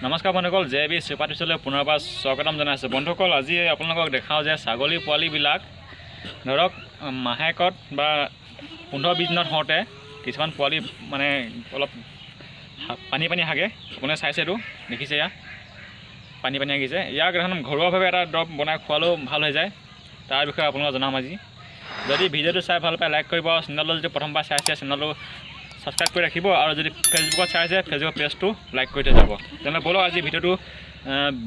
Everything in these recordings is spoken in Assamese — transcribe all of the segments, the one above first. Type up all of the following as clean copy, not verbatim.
নমস্কাৰ বন্ধুসকল, জেবি সুপাৰটিছলৈ পুনৰবাৰ স্বাগতম জনাইছোঁ। বন্ধুসকল, আজি আপোনালোকক দেখাওঁ যে ছাগলী পোৱালিবিলাক ধৰক মাহেকত বা 15-20 দিনত হওঁতে কিছুমান পোৱালি মানে অলপ পানী হাগে। আপুনি চাইছে এইটো, দেখিছে ইয়াত পানী হাগিছে। ইয়াক এখন ঘৰুৱাভাৱে এটা দৰৱ বনাই খোৱালেও ভাল হৈ যায়। তাৰ বিষয়ে আপোনালোকক জনাম আজি। যদি ভিডিঅ'টো চাই ভাল পায় লাইক কৰিব, আৰু চেনেলটো যদি প্ৰথমবাৰ চাইছে চেনেলটো সাবস্ক্ৰাইব কৰি ৰাখিব, আৰু যদি ফেচবুকত চাইছে ফেচবুক পেজটো লাইক কৰি থৈ যাব। তেনেহ'লে ব'লক আজি ভিডিঅ'টো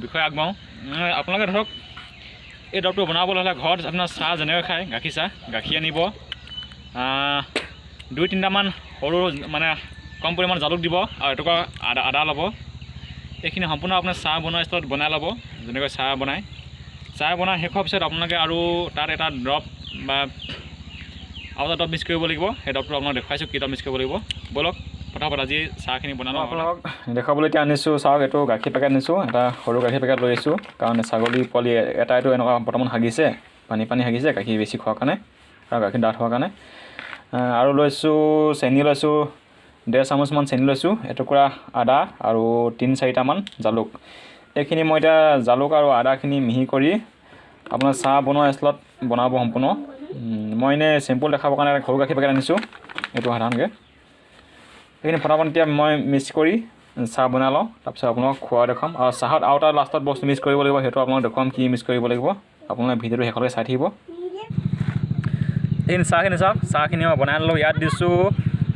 বিষয়ে আগবাঢ়ো। আপোনালোকে ধৰক এই দৰৱটো বনাবলৈ হ'লে ঘৰত আপোনাৰ চাহ যেনেকৈ খায় গাখীৰ আনিব, 2-3টামান সৰু মানে কম পৰিমাণৰ জালুক দিব, আৰু এটুকুৰা আদা ল'ব। এইখিনি সম্পূৰ্ণ আপোনাৰ চাহ বনোৱা ষ্টাইলত বনাই ল'ব, যেনেকৈ চাহ বনাই শেষ হোৱাৰ পিছত আপোনালোকে আৰু তাত এটা দৰৱ বা আৰু এটা দৰৱ মিক্স কৰিব লাগিব। সেই দৰৱটো আপোনাক দেখুৱাইছোঁ কি দৰৱ মিক্স কৰিব লাগিব। ব'লক ফটাফট আজি চাহখিনি বনালোঁ। আপোনালোকক দেখাবলৈ এতিয়া আনিছোঁ চাওক, এইটো গাখীৰ পেকেট আনিছোঁ, এটা সৰু গাখীৰ পেকেট লৈ আহিছোঁ। কাৰণ ছাগলী পোৱালি এটাইটো এনেকুৱা বৰ্তমান হাগিছে, পানী হাগিছে গাখীৰ বেছি খোৱাৰ কাৰণে আৰু গাখীৰ ডাঠ হোৱাৰ কাৰণে। আৰু লৈছোঁ চেনি, লৈছোঁ 1.5 চামুচমান চেনি লৈছোঁ, এটুকুৰা আদা আৰু 3-4টামান জালুক। এইখিনি মই এতিয়া জালুক আৰু আদাখিনি মিহি কৰি আপোনাৰ চাহ বনোৱা ষ্টাইলত বনাব সম্পূৰ্ণ। মই এনেই চিম্পুল দেখাবৰ কাৰণে সৰু গাখীৰ পেকেট আনিছোঁ, এইটো সাধাৰণকৈ। সেইখিনি ফটাফট এতিয়া মই মিক্স কৰি চাহ বনাই লওঁ, তাৰপিছত আপোনাক খোৱা দেখুৱাম। আৰু চাহত আৰু এটা লাষ্টত বস্তু মিক্স কৰিব লাগিব, সেইটো আপোনাক দেখুৱাম কি মিক্স কৰিব লাগিব। আপোনালোকে ভিডিঅ'টো শেষলৈকে চাই থাকিব। এইখিনি চাওক, চাহখিনি মই বনাই লওঁ। ইয়াত দিছোঁ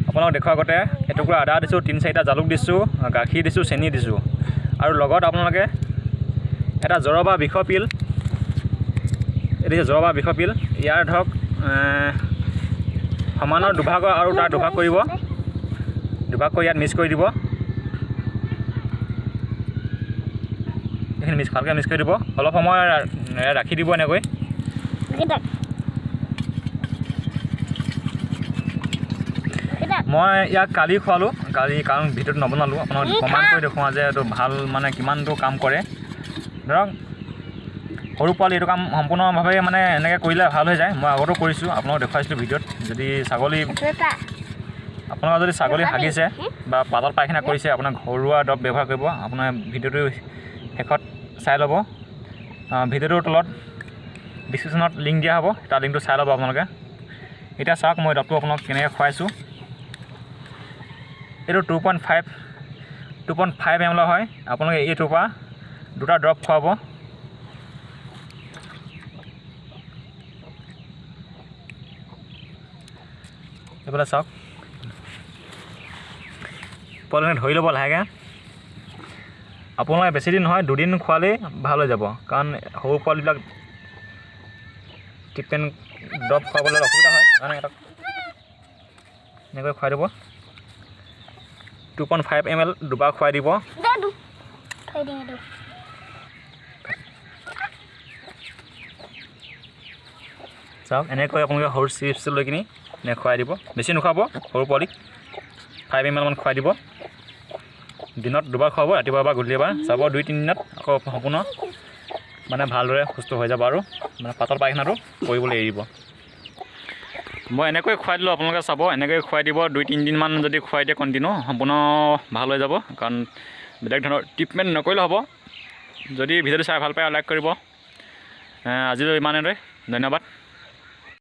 আপোনাক দেখুৱাৰ আগতে এটুকুৰা আদা দিছোঁ, 3-4টা জালুক দিছোঁ, গাখীৰ দিছোঁ, চেনি দিছোঁ, আৰু লগত আপোনালোকে এটা জ্বৰ বা বিষৰ পিল, ইয়াৰ ধৰক সমানৰ দুভাগ আৰু তাৰ দুভাগ কৰি ইয়াত মিক্স কৰি দিব। এইখিনি ভালকৈ মিক্স কৰি দিব, অলপ সময় ৰাখি দিব এনেকৈ। মই ইয়াক কালি খোৱালোঁ, কাৰণ ভিডিঅ'টো নবনালোঁ, আপোনাক প্ৰমাণ কৰি দেখুৱাওঁ যে এইটো ভাল মানে কিমানটো কাম কৰে। ধৰক সৰু পোৱালি এইটো কাম সম্পূৰ্ণভাৱে মানে এনেকৈ কৰিলে ভাল হৈ যায়। মই আগতো কৰিছোঁ, আপোনালোকক দেখুৱাইছিলোঁ ভিডিঅ'ত। আপোনালোকৰ যদি ছাগলী হাগিছে বা পাতল পায়খানা কৰিছে, আপোনাৰ ঘৰুৱা দৰৱ ব্যৱহাৰ কৰিব। আপোনাৰ ভিডিঅ'টো শেষত চাই ল'ব, ভিডিঅ'টোৰ তলত ডিছক্ৰিপশ্যনত লিংক দিয়া হ'ব, তাৰ লিংকটো চাই ল'ব আপোনালোকে। এতিয়া চাওক মই দৰৱটো আপোনাক কেনেকৈ খুৱাইছোঁ। এইটো 2.5 ml হয়। আপোনালোকে এইটোৰ পৰা 2টা ড্ৰপ খুৱাব। এইফালে চাওক, পোৱালিনে ধৰি ল'ব লাহেকৈ। আপোনালোকে বেছিদিন নহয়, 2 দিন খোৱালেই ভাল হৈ যাব। কাৰণ সৰু পোৱালিবিলাক ট্ৰিটমেণ্ট দৰৱ খুৱাবলৈ অসুবিধা হয়, কাৰণে এনেকৈ খুৱাই দিব। 2.5 ml দুবাৰ খুৱাই দিব। চাওক এনেকৈ আপোনালোকে সৰু চিপছ লৈ কিনি খুৱাই দিব। বেছি নোখুৱাব, সৰু পোৱালিক 5 ml মান খুৱাই দিব। দিনত দুবাৰ খুৱাব, ৰাতিপুৱা এবাৰ গধূলি এবাৰ। চাব 2-3 দিনত আকৌ সম্পূৰ্ণ মানে ভালদৰে সুস্থ হৈ যাব, আৰু মানে পাতল পায়খানাটো কৰিবলৈ এৰিব। মই এনেকৈ খুৱাই দিলোঁ, আপোনালোকে চাব এনেকৈ খুৱাই দিব। 2-3 দিনমান যদি খুৱাই দিয়ে কণ্টিনিউ, সম্পূৰ্ণ ভাল হৈ যাব। কাৰণ বেলেগ ধৰণৰ ট্ৰিটমেণ্ট নকৰিলেও হ'ব। যদি ভিডিঅ'টো চাই ভাল পায় লাইক কৰিব। আজিলৈ ইমানেই, ধন্যবাদ।